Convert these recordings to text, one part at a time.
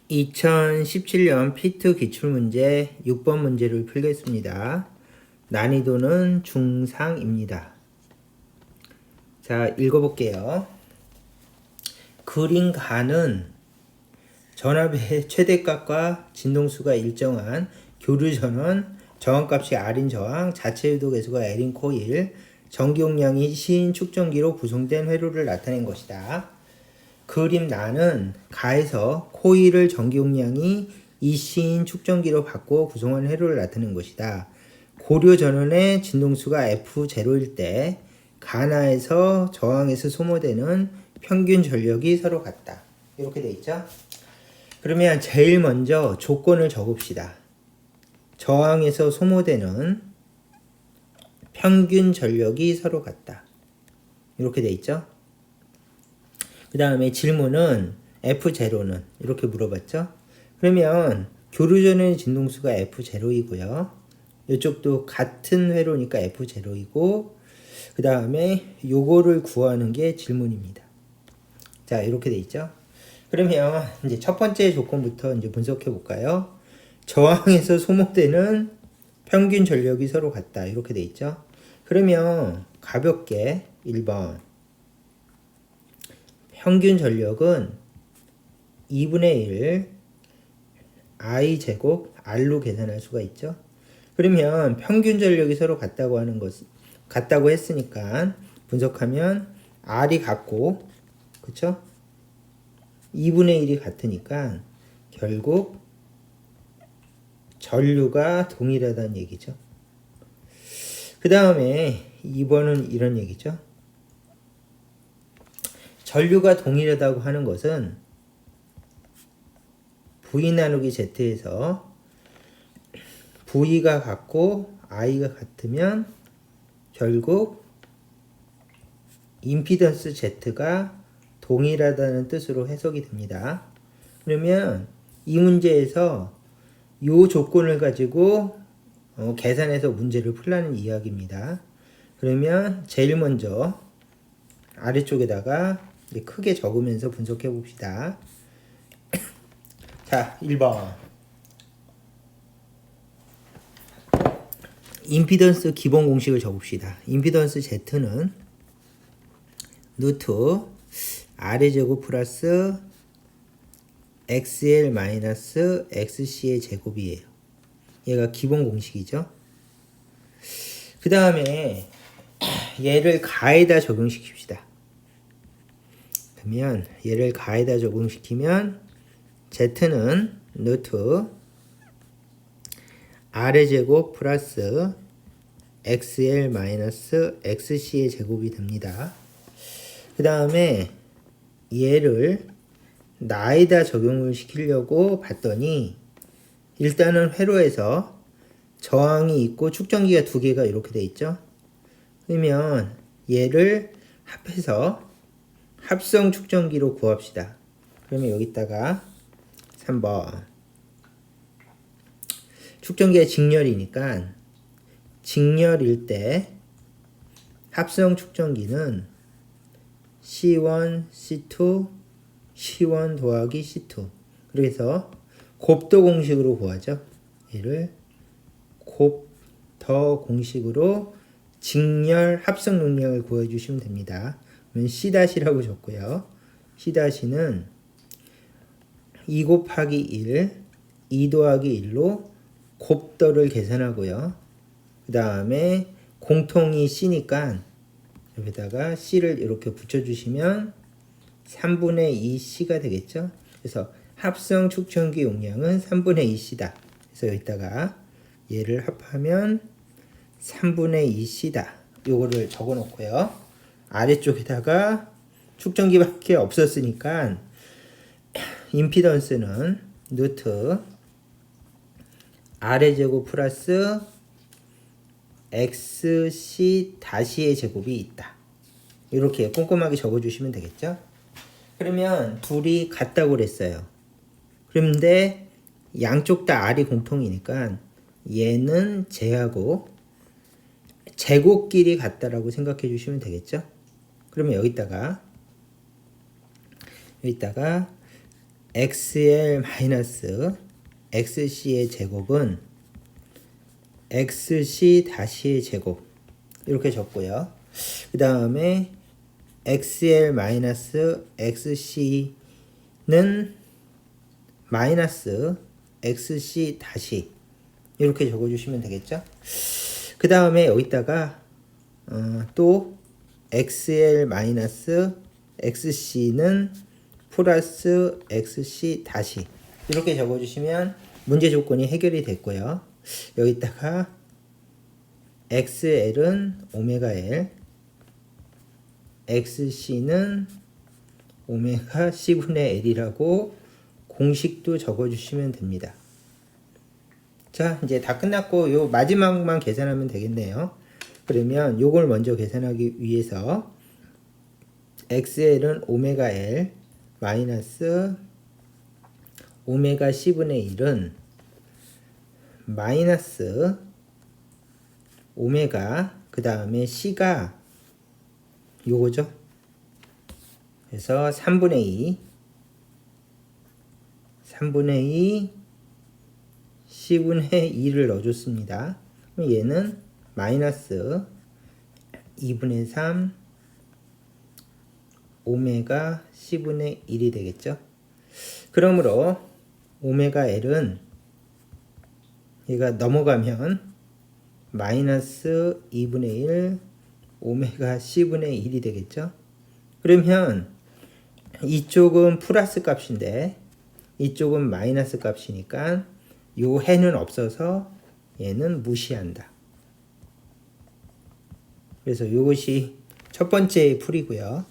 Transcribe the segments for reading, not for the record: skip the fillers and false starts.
2017년 피트 기출문제 6번 문제를 풀겠습니다. 난이도는 중상입니다. 자, 읽어볼게요. 그린 가는 전압의 최대값과 진동수가 일정한 교류전원, 저항값이 R인 저항, 자체 유도 계수가 L인 코일, 전기 용량이 C인 축전기로 구성된 회로를 나타낸 것이다. 그림 나는 가에서 코일을 전기 용량이 EC인 축전기로 바꿔 구성한 회로를 나타낸 것이다. 고려 전원의 진동수가 F0일 때 가나에서 저항에서 소모되는 평균 전력이 서로 같다. 이렇게 돼 있죠? 그러면 제일 먼저 조건을 적읍시다. 저항에서 소모되는 평균 전력이 서로 같다. 이렇게 돼 있죠? 그 다음에 질문은 F0는 이렇게 물어봤죠? 그러면 교류전의 진동수가 F0이고요. 이쪽도 같은 회로니까 F0이고 그 다음에 요거를 구하는 게 질문입니다. 자, 이렇게 돼 있죠? 그러면 이제 첫 번째 조건부터 이제 분석해 볼까요? 저항에서 소모되는 평균 전력이 서로 같다. 이렇게 돼 있죠? 그러면 가볍게 1번 평균 전력은 2분의 1 I 제곱 R로 계산할 수가 있죠. 그러면 평균 전력이 서로 같다고 하는 것, 같다고 했으니까 분석하면 R이 같고, 그쵸? 2분의 1이 같으니까 결국 전류가 동일하다는 얘기죠. 그 다음에 2번은 이런 얘기죠. 전류가 동일하다고 하는 것은 V 나누기 Z에서 V가 같고 I가 같으면 결국 임피던스 Z가 동일하다는 뜻으로 해석이 됩니다. 그러면 이 문제에서 이 조건을 가지고 계산해서 문제를 풀라는 이야기입니다. 그러면 제일 먼저 아래쪽에다가 크게 적으면서 분석해 봅시다. 자, 1번 임피던스 기본 공식을 적읍시다. 임피던스 Z는 루트 R의 제곱 플러스 XL 마이너스 XC의 제곱이에요. 얘가 기본 공식이죠. 그 다음에 얘를 가에다 적용시킵시다. 그러면 얘를 가에다 적용시키면 Z는 루트 R의 제곱 플러스 XL 마이너스 XC의 제곱이 됩니다. 그 다음에 얘를 나에다 적용을 시키려고 봤더니 일단은 회로에서 저항이 있고 축전기가 두 개가 이렇게 돼 있죠. 그러면 얘를 합해서 합성 축전기로 구합시다. 그러면 여기다가 3번 축전기가 직렬이니까 직렬일 때 합성 축전기는 C1, C2, C1 더하기 C2. 그래서 곱더 공식으로 구하죠. 얘를 곱더 공식으로 직렬 합성 능력을 구해주시면 됩니다. 그러면 C-라고 적고요. C-는 2 곱하기 1, 2 더하기 1로 곱더를 계산하고요. 그 다음에 공통이 C니까 여기다가 C를 이렇게 붙여주시면 3분의 2C가 되겠죠. 그래서 합성 축전기 용량은 3분의 2C다. 그래서 여기다가 얘를 합하면 3분의 2C다. 요거를 적어 놓고요. 아래쪽에다가 축전기밖에 없었으니까 임피던스는 루트 R의 제곱 플러스 XC-의 제곱이 있다. 이렇게 꼼꼼하게 적어주시면 되겠죠. 그러면 둘이 같다고 그랬어요. 그런데 양쪽 다 R이 공통이니까 얘는 제하고 제곱끼리 같다라고 생각해 주시면 되겠죠. 그러면 여기다가 xl 마이너스 xc의 제곱은 xc 다시의 제곱 이렇게 적고요. 그 다음에 xl 마이너스 xc는 마이너스 xc 다시 이렇게 적어주시면 되겠죠. 그 다음에 여기다가 또 xl 마이너스 xc는 플러스 xc 다시 이렇게 적어주시면 문제 조건이 해결이 됐고요. 여기다가 xl은 오메가 l, xc는 오메가 c분의 l이라고 공식도 적어주시면 됩니다. 자, 이제 다 끝났고 요 마지막만 계산하면 되겠네요. 그러면 요걸 먼저 계산하기 위해서 xl은 오메가 l 마이너스 오메가 c분의 1은 마이너스 오메가 그 다음에 c가 요거죠. 그래서 3분의 2 c분의 2를 넣어줬습니다. 그럼 얘는 마이너스 2분의 3 오메가 c분의 1이 되겠죠. 그러므로 오메가 l은 얘가 넘어가면 마이너스 2분의 1 오메가 c분의 1이 되겠죠. 그러면 이쪽은 플러스 값인데 이쪽은 마이너스 값이니까 요 해는 없어서 얘는 무시한다. 그래서 이것이 첫 번째 풀이고요.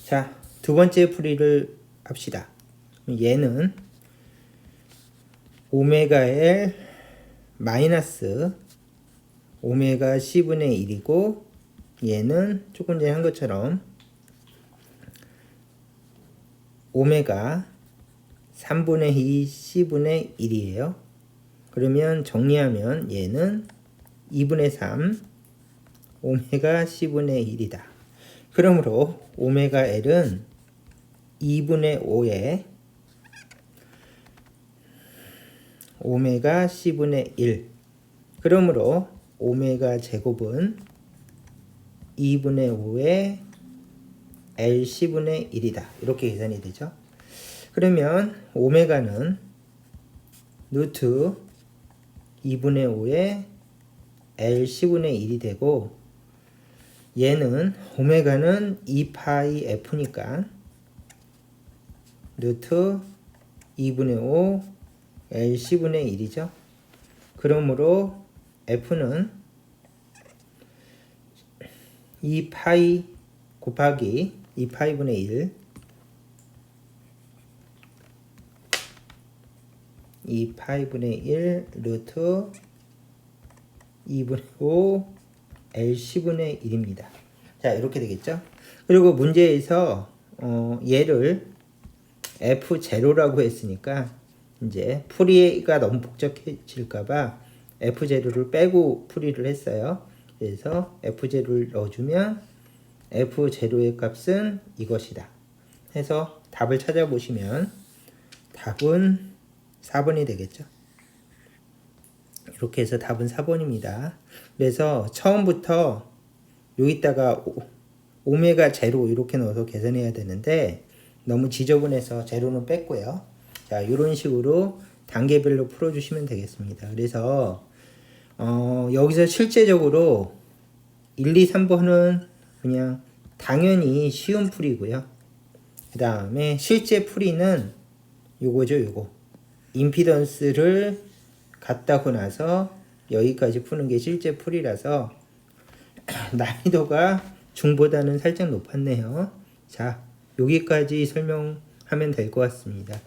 자, 두 번째 풀이를 합시다. 얘는 오메가 L 마이너스 오메가 C분의 1이고 얘는 조금 전에 한 것처럼 오메가 3분의 2 C분의 1이에요. 그러면 정리하면 얘는 2분의 3 오메가 C분의 1이다. 그러므로 오메가 L은 2분의 5에 오메가 C분의 1. 그러므로 오메가 제곱은 2분의 5에 L C분의 1이다. 이렇게 계산이 되죠. 그러면 오메가는 루트 2분의 5에 L C분의 1이 되고 얘는 오메가는 2파이 F니까 루트 2분의 5 L C분의 1이죠. 그러므로 F는 2파이 곱하기 2파이분의 1 2파이분의 1 루트 2분의 5 LC분의 1입니다. 자, 이렇게 되겠죠. 그리고 문제에서 얘를 F0라고 했으니까 이제 풀이가 너무 복잡해질까봐 F0를 빼고 풀이를 했어요. 그래서 F0를 넣어주면 F0의 값은 이것이다. 해서 답을 찾아보시면 답은 4번이 되겠죠. 이렇게 해서 답은 4번입니다. 그래서 처음부터 여기다가 오메가 제로 이렇게 넣어서 계산해야 되는데 너무 지저분해서 제로는 뺐고요. 자, 이런 식으로 단계별로 풀어주시면 되겠습니다. 그래서 여기서 실제적으로 1, 2, 3번은 그냥 당연히 쉬운 풀이고요. 그 다음에 실제 풀이는 요거죠, 요거. 임피던스를 갖다고 나서 여기까지 푸는 게 실제 풀이라서 난이도가 중보다는 살짝 높았네요. 자, 여기까지 설명하면 될 것 같습니다.